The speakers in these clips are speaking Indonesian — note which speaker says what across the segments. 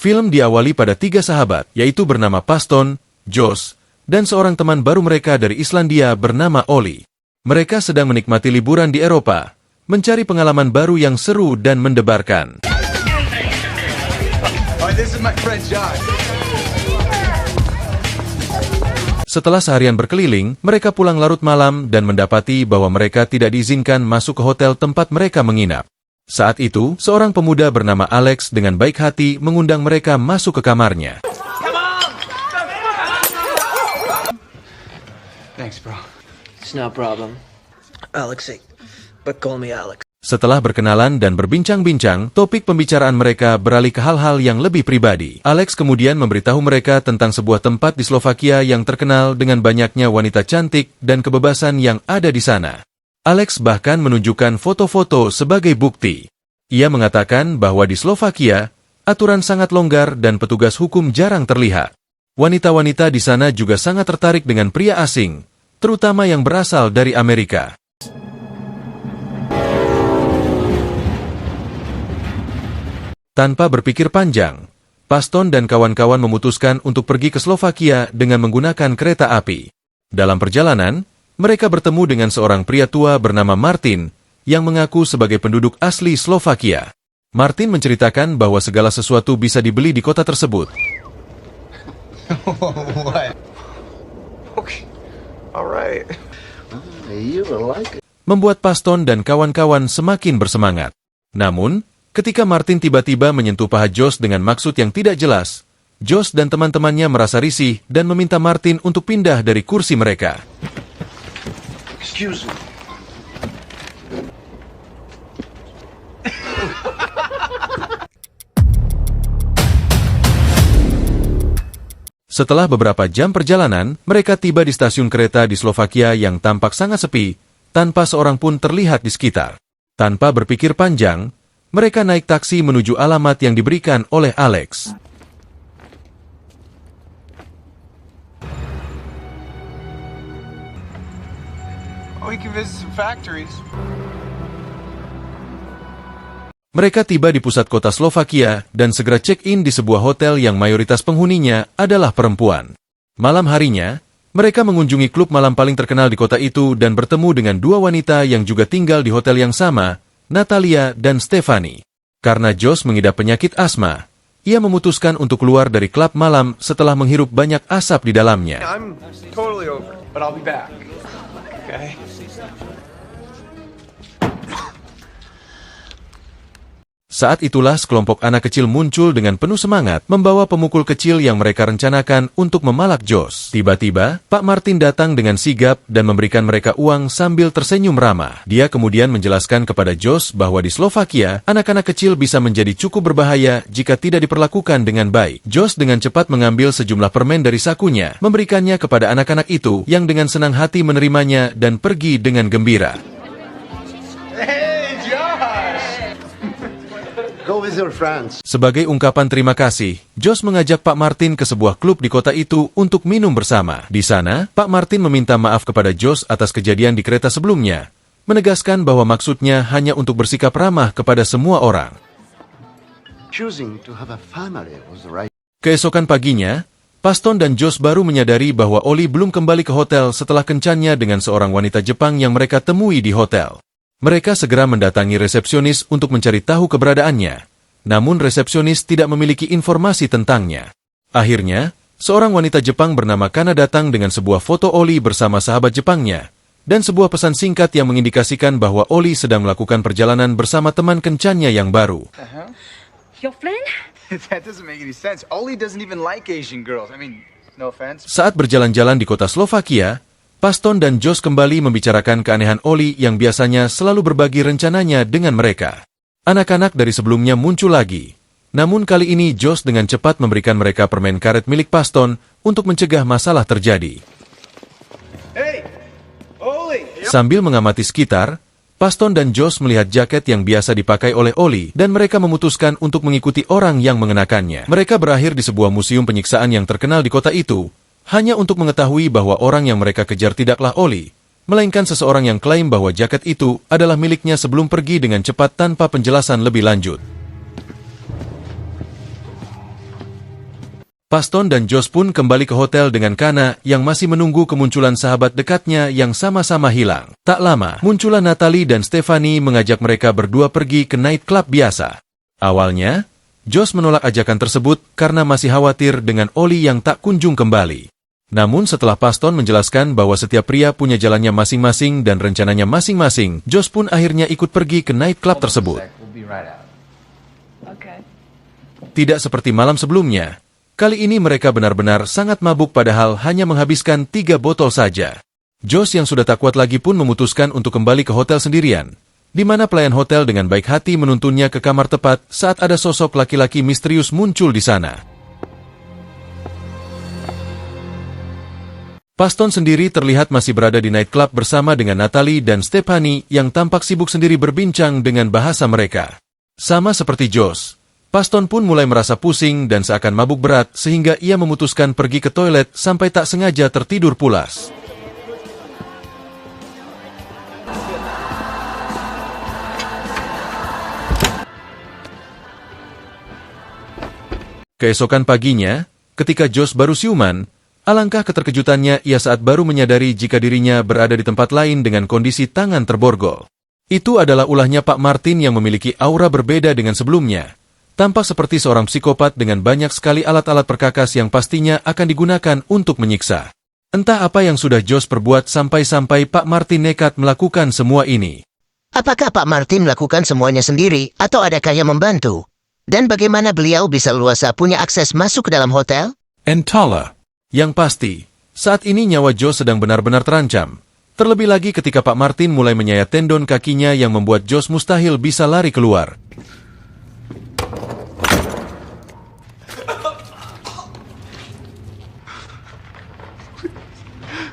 Speaker 1: Film diawali pada 3 sahabat, yaitu bernama Paston, Josh, dan seorang teman baru mereka dari Islandia bernama Ollie. Mereka sedang menikmati liburan di Eropa, mencari pengalaman baru yang seru dan mendebarkan. Setelah seharian berkeliling, mereka pulang larut malam dan mendapati bahwa mereka tidak diizinkan masuk ke hotel tempat mereka menginap. Saat itu, seorang pemuda bernama Alex dengan baik hati mengundang mereka masuk ke kamarnya.
Speaker 2: Thanks, bro. It's no problem. Alexei, but call me Alex.
Speaker 1: Setelah berkenalan dan berbincang-bincang, topik pembicaraan mereka beralih ke hal-hal yang lebih pribadi. Alex kemudian memberitahu mereka tentang sebuah tempat di Slovakia yang terkenal dengan banyaknya wanita cantik dan kebebasan yang ada di sana. Alex bahkan menunjukkan foto-foto sebagai bukti. Ia mengatakan bahwa di Slovakia, aturan sangat longgar dan petugas hukum jarang terlihat. Wanita-wanita di sana juga sangat tertarik dengan pria asing, terutama yang berasal dari Amerika. Tanpa berpikir panjang, Paston dan kawan-kawan memutuskan untuk pergi ke Slovakia dengan menggunakan kereta api. Dalam perjalanan, mereka bertemu dengan seorang pria tua bernama Martin, yang mengaku sebagai penduduk asli Slovakia. Martin menceritakan bahwa segala sesuatu bisa dibeli di kota tersebut. Membuat Paston dan kawan-kawan semakin bersemangat. Namun, ketika Martin tiba-tiba menyentuh paha Josh dengan maksud yang tidak jelas, Josh dan teman-temannya merasa risih dan meminta Martin untuk pindah dari kursi mereka.
Speaker 3: Excuse me.
Speaker 1: Setelah beberapa jam perjalanan, mereka tiba di stasiun kereta di Slovakia yang tampak sangat sepi, tanpa seorang pun terlihat di sekitar. Tanpa berpikir panjang, mereka naik taksi menuju alamat yang diberikan oleh Alex.
Speaker 3: We can visit some factories.
Speaker 1: Mereka tiba di pusat kota Slovakia dan segera check-in di sebuah hotel yang mayoritas penghuninya adalah perempuan. Malam harinya, mereka mengunjungi klub malam paling terkenal di kota itu dan bertemu dengan 2 wanita yang juga tinggal di hotel yang sama, Natalia dan Stephanie. Karena Josh mengidap penyakit asma, ia memutuskan untuk keluar dari klub malam setelah menghirup banyak asap di dalamnya.
Speaker 3: I'm totally over, but I'll be back. Okay.
Speaker 1: Saat itulah sekelompok anak kecil muncul dengan penuh semangat, membawa pemukul kecil yang mereka rencanakan untuk memalak Josh. Tiba-tiba, Pak Martin datang dengan sigap dan memberikan mereka uang sambil tersenyum ramah. Dia kemudian menjelaskan kepada Josh bahwa di Slovakia, anak-anak kecil bisa menjadi cukup berbahaya jika tidak diperlakukan dengan baik. Josh dengan cepat mengambil sejumlah permen dari sakunya, memberikannya kepada anak-anak itu yang dengan senang hati menerimanya dan pergi dengan gembira. Sebagai ungkapan terima kasih, Josh mengajak Pak Martin ke sebuah klub di kota itu untuk minum bersama. Di sana, Pak Martin meminta maaf kepada Josh atas kejadian di kereta sebelumnya, menegaskan bahwa maksudnya hanya untuk bersikap ramah kepada semua orang. Keesokan paginya, Paston dan Josh baru menyadari bahwa Ollie belum kembali ke hotel setelah kencannya dengan seorang wanita Jepang yang mereka temui di hotel. Mereka segera mendatangi resepsionis untuk mencari tahu keberadaannya, namun resepsionis tidak memiliki informasi tentangnya. Akhirnya, seorang wanita Jepang bernama Kana datang dengan sebuah foto Ollie bersama sahabat Jepangnya, dan sebuah pesan singkat yang mengindikasikan bahwa Ollie sedang melakukan perjalanan bersama teman kencannya yang baru.
Speaker 4: Your friend?
Speaker 3: That doesn't make any sense. Ollie doesn't even like Asian girls. I mean, no offense.
Speaker 1: Saat berjalan-jalan di kota Slovakia, Paston dan Josh kembali membicarakan keanehan Ollie yang biasanya selalu berbagi rencananya dengan mereka. Anak-anak dari sebelumnya muncul lagi. Namun kali ini Josh dengan cepat memberikan mereka permen karet milik Paston untuk mencegah masalah terjadi.
Speaker 3: Hey, Ollie.
Speaker 1: Sambil mengamati sekitar, Paston dan Josh melihat jaket yang biasa dipakai oleh Ollie dan mereka memutuskan untuk mengikuti orang yang mengenakannya. Mereka berakhir di sebuah museum penyiksaan yang terkenal di kota itu, hanya untuk mengetahui bahwa orang yang mereka kejar tidaklah Ollie, melainkan seseorang yang klaim bahwa jaket itu adalah miliknya sebelum pergi dengan cepat tanpa penjelasan lebih lanjut. Paston dan Josh pun kembali ke hotel dengan Kana yang masih menunggu kemunculan sahabat dekatnya yang sama-sama hilang. Tak lama, muncullah Natalie dan Stephanie mengajak mereka berdua pergi ke nightclub biasa. Awalnya, Josh menolak ajakan tersebut karena masih khawatir dengan Oli yang tak kunjung kembali. Namun setelah Paston menjelaskan bahwa setiap pria punya jalannya masing-masing dan rencananya masing-masing, Josh pun akhirnya ikut pergi ke nightclub tersebut. Tidak seperti malam sebelumnya, kali ini mereka benar-benar sangat mabuk padahal hanya menghabiskan 3 botol saja. Josh yang sudah tak kuat lagi pun memutuskan untuk kembali ke hotel sendirian, di mana pelayan hotel dengan baik hati menuntunnya ke kamar tepat saat ada sosok laki-laki misterius muncul di sana. Paston sendiri terlihat masih berada di nightclub bersama dengan Natalie dan Stephanie yang tampak sibuk sendiri berbincang dengan bahasa mereka. Sama seperti Josh, Paston pun mulai merasa pusing dan seakan mabuk berat sehingga ia memutuskan pergi ke toilet sampai tak sengaja tertidur pulas. Keesokan paginya, ketika Josh baru siuman, alangkah keterkejutannya ia saat baru menyadari jika dirinya berada di tempat lain dengan kondisi tangan terborgol. Itu adalah ulahnya Pak Martin yang memiliki aura berbeda dengan sebelumnya. Tampak seperti seorang psikopat dengan banyak sekali alat-alat perkakas yang pastinya akan digunakan untuk menyiksa. Entah apa yang sudah Josh perbuat sampai-sampai Pak Martin nekat melakukan semua ini.
Speaker 5: Apakah Pak Martin melakukan semuanya sendiri atau adakah yang membantu? Dan bagaimana beliau bisa luasa punya akses masuk ke dalam hotel?
Speaker 1: Entahlah. Yang pasti, saat ini nyawa Josh sedang benar-benar terancam. Terlebih lagi ketika Pak Martin mulai menyayat tendon kakinya yang membuat Josh mustahil bisa lari keluar.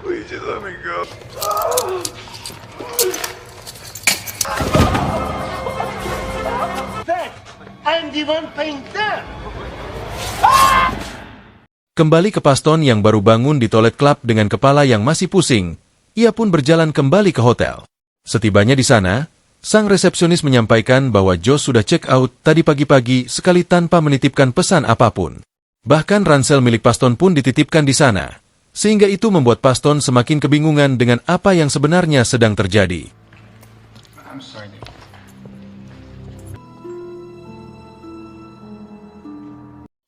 Speaker 3: Please just let me go.
Speaker 6: I'm the one paying them.
Speaker 1: Kembali ke Paston yang baru bangun di toilet klub dengan kepala yang masih pusing, ia pun berjalan kembali ke hotel. Setibanya di sana, sang resepsionis menyampaikan bahwa Josh sudah check out tadi pagi-pagi sekali tanpa menitipkan pesan apapun. Bahkan ransel milik Paston pun dititipkan di sana, sehingga itu membuat Paston semakin kebingungan dengan apa yang sebenarnya sedang terjadi.
Speaker 3: I'm sorry, dude.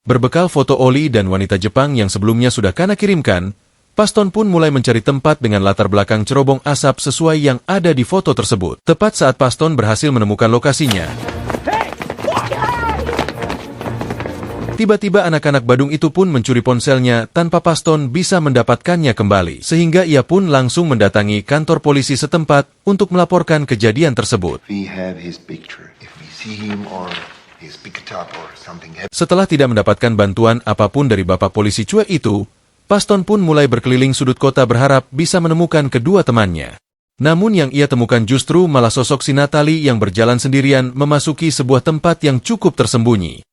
Speaker 1: Berbekal foto Oli dan wanita Jepang yang sebelumnya sudah Kana kirimkan, Paston pun mulai mencari tempat dengan latar belakang cerobong asap sesuai yang ada di foto tersebut. Tepat saat Paston berhasil menemukan lokasinya, tiba-tiba anak-anak Badung itu pun mencuri ponselnya tanpa Paston bisa mendapatkannya kembali, sehingga ia pun langsung mendatangi kantor polisi setempat untuk melaporkan kejadian tersebut.
Speaker 7: We have his picture. If we see him or his picked up or something happen.
Speaker 1: Setelah tidak mendapatkan bantuan apapun dari bapak polisi cuek itu, Paston pun mulai berkeliling sudut kota berharap bisa menemukan kedua temannya. Namun yang ia temukan justru malah sosok si Natalie yang berjalan sendirian memasuki sebuah tempat yang cukup tersembunyi.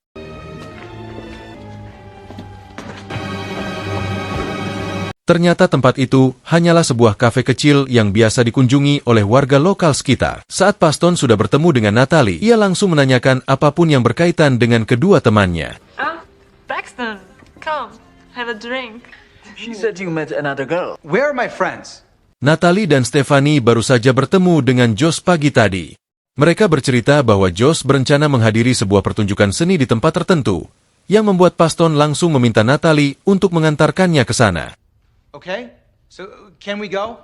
Speaker 1: Ternyata tempat itu hanyalah sebuah kafe kecil yang biasa dikunjungi oleh warga lokal sekitar. Saat Paston sudah bertemu dengan Natalie, ia langsung menanyakan apapun yang berkaitan dengan kedua temannya.
Speaker 8: Braxton, come, have a drink.
Speaker 2: She said you met another girl.
Speaker 3: Where are my friends?
Speaker 1: Natalie dan Stephanie baru saja bertemu dengan Josh pagi tadi. Mereka bercerita bahwa Josh berencana menghadiri sebuah pertunjukan seni di tempat tertentu, yang membuat Paston langsung meminta Natalie untuk mengantarkannya ke sana.
Speaker 3: Okay, so can we go?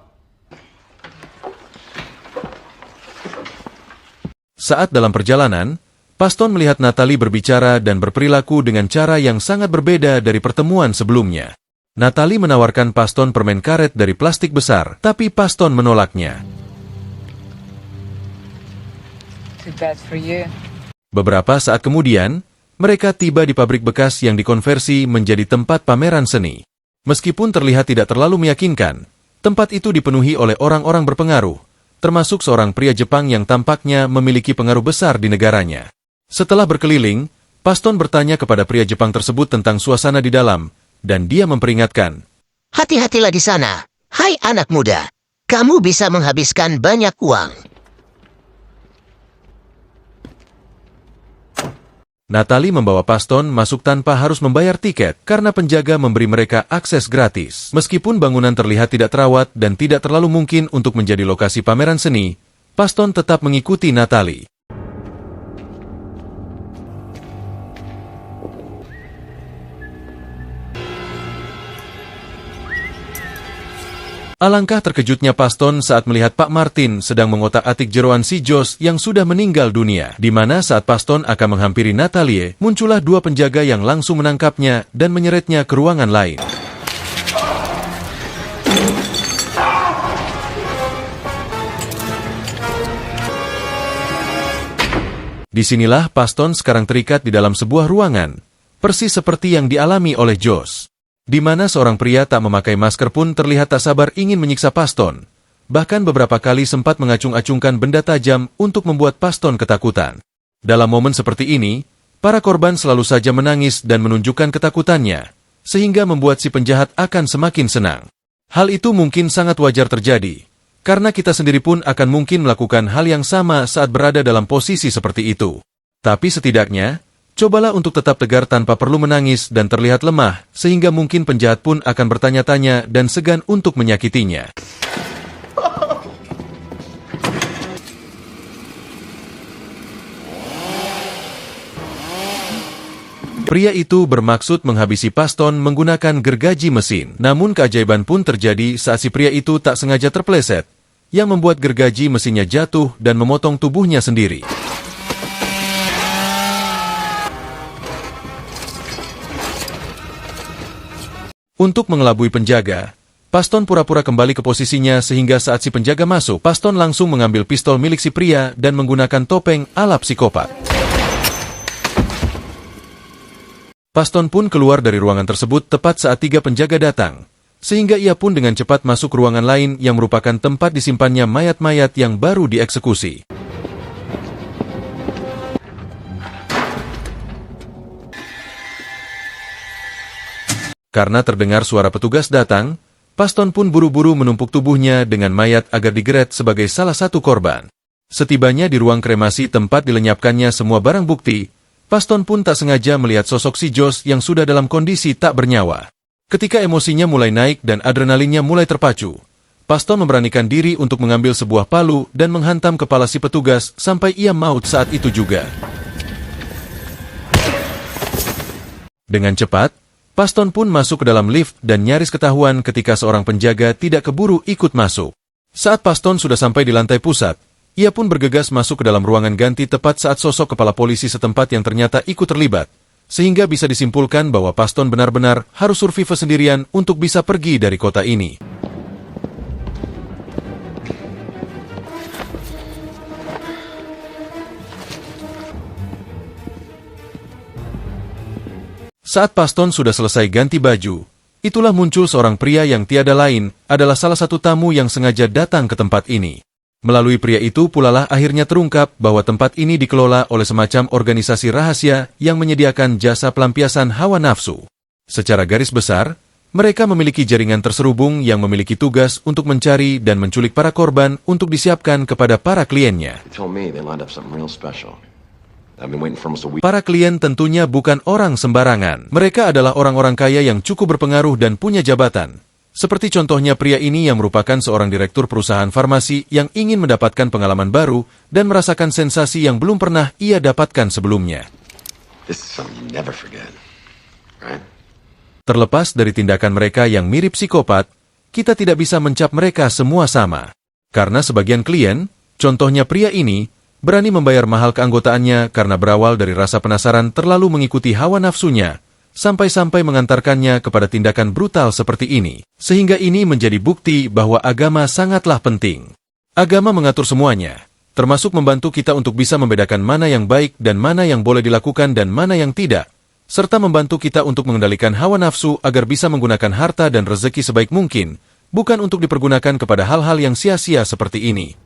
Speaker 1: Saat dalam perjalanan, Paston melihat Natalie berbicara dan berperilaku dengan cara yang sangat berbeda dari pertemuan sebelumnya. Natalie menawarkan Paston permen karet dari plastik besar, tapi Paston menolaknya.
Speaker 8: Too bad for you.
Speaker 1: Beberapa saat kemudian, mereka tiba di pabrik bekas yang dikonversi menjadi tempat pameran seni. Meskipun terlihat tidak terlalu meyakinkan, tempat itu dipenuhi oleh orang-orang berpengaruh, termasuk seorang pria Jepang yang tampaknya memiliki pengaruh besar di negaranya. Setelah berkeliling, Paston bertanya kepada pria Jepang tersebut tentang suasana di dalam, dan dia memperingatkan.
Speaker 5: Hati-hatilah di sana. Hai anak muda, kamu bisa menghabiskan banyak uang.
Speaker 1: Natalie membawa Paston masuk tanpa harus membayar tiket karena penjaga memberi mereka akses gratis. Meskipun bangunan terlihat tidak terawat dan tidak terlalu mungkin untuk menjadi lokasi pameran seni, Paston tetap mengikuti Natalie. Alangkah terkejutnya Paston saat melihat Pak Martin sedang mengotak-atik jeroan si Josh yang sudah meninggal dunia. Di mana saat Paston akan menghampiri Natalie, muncullah dua penjaga yang langsung menangkapnya dan menyeretnya ke ruangan lain. Disinilah Paston sekarang terikat di dalam sebuah ruangan, persis seperti yang dialami oleh Josh. Di mana seorang pria tak memakai masker pun terlihat tak sabar ingin menyiksa Paston. Bahkan beberapa kali sempat mengacung-acungkan benda tajam untuk membuat Paston ketakutan. Dalam momen seperti ini, para korban selalu saja menangis dan menunjukkan ketakutannya, sehingga membuat si penjahat akan semakin senang. Hal itu mungkin sangat wajar terjadi, karena kita sendiri pun akan mungkin melakukan hal yang sama saat berada dalam posisi seperti itu. Tapi setidaknya, cobalah untuk tetap tegar tanpa perlu menangis dan terlihat lemah, sehingga mungkin penjahat pun akan bertanya-tanya dan segan untuk menyakitinya. Pria itu bermaksud menghabisi Paston menggunakan gergaji mesin. Namun keajaiban pun terjadi saat si pria itu tak sengaja terpeleset, yang membuat gergaji mesinnya jatuh dan memotong tubuhnya sendiri. Untuk mengelabui penjaga, Paston pura-pura kembali ke posisinya sehingga saat si penjaga masuk, Paston langsung mengambil pistol milik si pria dan menggunakan topeng ala psikopat. Paston pun keluar dari ruangan tersebut tepat saat tiga penjaga datang, sehingga ia pun dengan cepat masuk ruangan lain yang merupakan tempat disimpannya mayat-mayat yang baru dieksekusi. Karena terdengar suara petugas datang, Paston pun buru-buru menumpuk tubuhnya dengan mayat agar digeret sebagai salah satu korban. Setibanya di ruang kremasi tempat dilenyapkannya semua barang bukti, Paston pun tak sengaja melihat sosok si Josh yang sudah dalam kondisi tak bernyawa. Ketika emosinya mulai naik dan adrenalinnya mulai terpacu, Paston memberanikan diri untuk mengambil sebuah palu dan menghantam kepala si petugas sampai ia maut saat itu juga. Dengan cepat, Paston pun masuk ke dalam lift dan nyaris ketahuan ketika seorang penjaga tidak keburu ikut masuk. Saat Paston sudah sampai di lantai pusat, ia pun bergegas masuk ke dalam ruangan ganti tepat saat sosok kepala polisi setempat yang ternyata ikut terlibat, sehingga bisa disimpulkan bahwa Paston benar-benar harus survive sendirian untuk bisa pergi dari kota ini. Saat Paston sudah selesai ganti baju, itulah muncul seorang pria yang tiada lain adalah salah satu tamu yang sengaja datang ke tempat ini. Melalui pria itu pulalah akhirnya terungkap bahwa tempat ini dikelola oleh semacam organisasi rahasia yang menyediakan jasa pelampiasan hawa nafsu. Secara garis besar, mereka memiliki jaringan terselubung yang memiliki tugas untuk mencari dan menculik para korban untuk disiapkan kepada para kliennya. Para klien tentunya bukan orang sembarangan. Mereka adalah orang-orang kaya yang cukup berpengaruh dan punya jabatan. Seperti contohnya pria ini yang merupakan seorang direktur perusahaan farmasi yang ingin mendapatkan pengalaman baru dan merasakan sensasi yang belum pernah ia dapatkan sebelumnya. Terlepas dari tindakan mereka yang mirip psikopat, kita tidak bisa mencap mereka semua sama. Karena sebagian klien, contohnya pria ini, berani membayar mahal keanggotaannya karena berawal dari rasa penasaran terlalu mengikuti hawa nafsunya, sampai-sampai mengantarkannya kepada tindakan brutal seperti ini. Sehingga ini menjadi bukti bahwa agama sangatlah penting. Agama mengatur semuanya, termasuk membantu kita untuk bisa membedakan mana yang baik dan mana yang boleh dilakukan dan mana yang tidak, serta membantu kita untuk mengendalikan hawa nafsu agar bisa menggunakan harta dan rezeki sebaik mungkin, bukan untuk dipergunakan kepada hal-hal yang sia-sia seperti ini.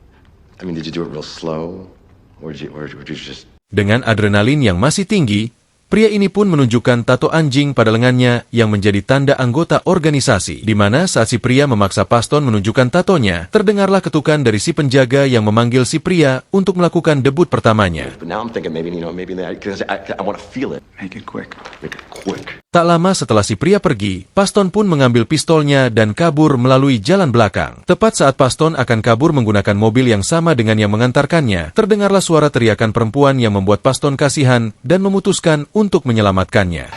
Speaker 1: Dengan adrenalin yang masih tinggi, Pria ini pun menunjukkan tato anjing pada lengannya yang menjadi tanda anggota organisasi, di mana saat si pria memaksa Paston menunjukkan tatonya, terdengarlah ketukan dari si penjaga yang memanggil si pria untuk melakukan debut pertamanya.
Speaker 9: But now I'm thinking maybe because I want to feel it.
Speaker 3: Make it quick.
Speaker 9: Make it quick.
Speaker 1: Tak lama setelah si pria pergi, Paston pun mengambil pistolnya dan kabur melalui jalan belakang. Tepat saat Paston akan kabur menggunakan mobil yang sama dengan yang mengantarkannya, terdengarlah suara teriakan perempuan yang membuat Paston kasihan dan memutuskan untuk menyelamatkannya.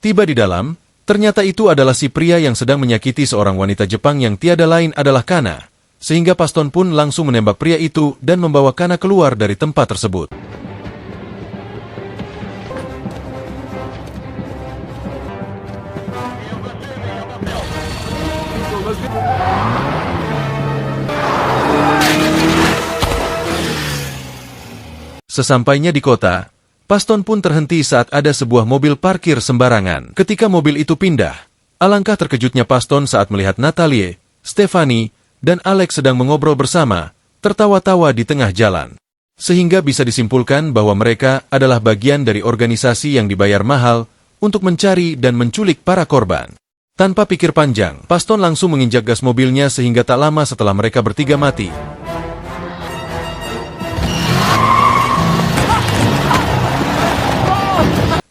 Speaker 1: Tiba di dalam, ternyata itu adalah si pria yang sedang menyakiti seorang wanita Jepang yang tiada lain adalah Kana, sehingga Paston pun langsung menembak pria itu dan membawa Kana keluar dari tempat tersebut. Sesampainya di kota, Paston pun terhenti saat ada sebuah mobil parkir sembarangan. Ketika mobil itu pindah, alangkah terkejutnya Paston saat melihat Natalie, Stephanie, dan Alex sedang mengobrol bersama, tertawa-tawa di tengah jalan. Sehingga bisa disimpulkan bahwa mereka adalah bagian dari organisasi yang dibayar mahal untuk mencari dan menculik para korban. Tanpa pikir panjang, Paston langsung menginjak gas mobilnya sehingga tak lama setelah mereka bertiga mati.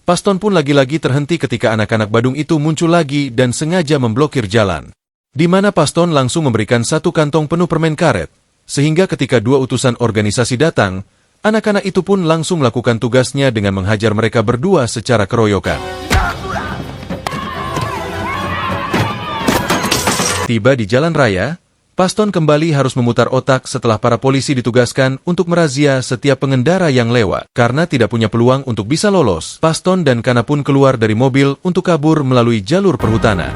Speaker 1: Paston pun lagi-lagi terhenti ketika anak-anak Badung itu muncul lagi dan sengaja memblokir jalan. Di mana Paston langsung memberikan satu kantong penuh permen karet, sehingga ketika dua utusan organisasi datang, anak-anak itu pun langsung melakukan tugasnya dengan menghajar mereka berdua secara keroyokan. Tiba di jalan raya, Paston kembali harus memutar otak setelah para polisi ditugaskan untuk merazia setiap pengendara yang lewat. Karena tidak punya peluang untuk bisa lolos, Paston dan Kana pun keluar dari mobil untuk kabur melalui jalur perhutanan.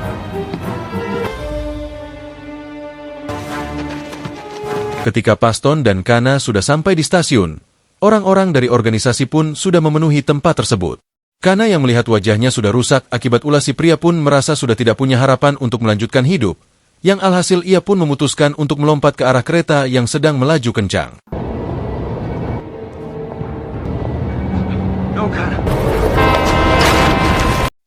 Speaker 1: Ketika Paston dan Kana sudah sampai di stasiun, orang-orang dari organisasi pun sudah memenuhi tempat tersebut. Kana yang melihat wajahnya sudah rusak akibat ulah si pria pun merasa sudah tidak punya harapan untuk melanjutkan hidup. Yang alhasil ia pun memutuskan untuk melompat ke arah kereta yang sedang melaju kencang.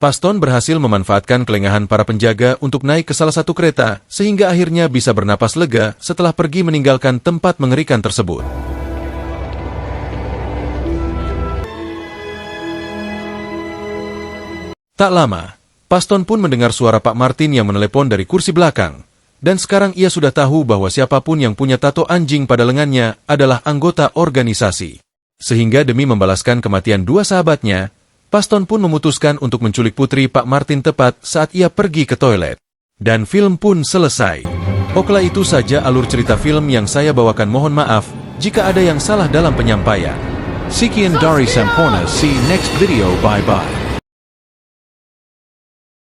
Speaker 1: Paston berhasil memanfaatkan kelengahan para penjaga untuk naik ke salah satu kereta, sehingga akhirnya bisa bernapas lega setelah pergi meninggalkan tempat mengerikan tersebut. Tak lama, Paston pun mendengar suara Pak Martin yang menelepon dari kursi belakang, dan sekarang ia sudah tahu bahwa siapapun yang punya tato anjing pada lengannya adalah anggota organisasi. Sehingga demi membalaskan kematian dua sahabatnya, Paston pun memutuskan untuk menculik putri Pak Martin tepat saat ia pergi ke toilet. Dan film pun selesai. Okelah itu saja alur cerita film yang saya bawakan, mohon maaf jika ada yang salah dalam penyampaian. Sekian dari Semporna, see next video, bye-bye.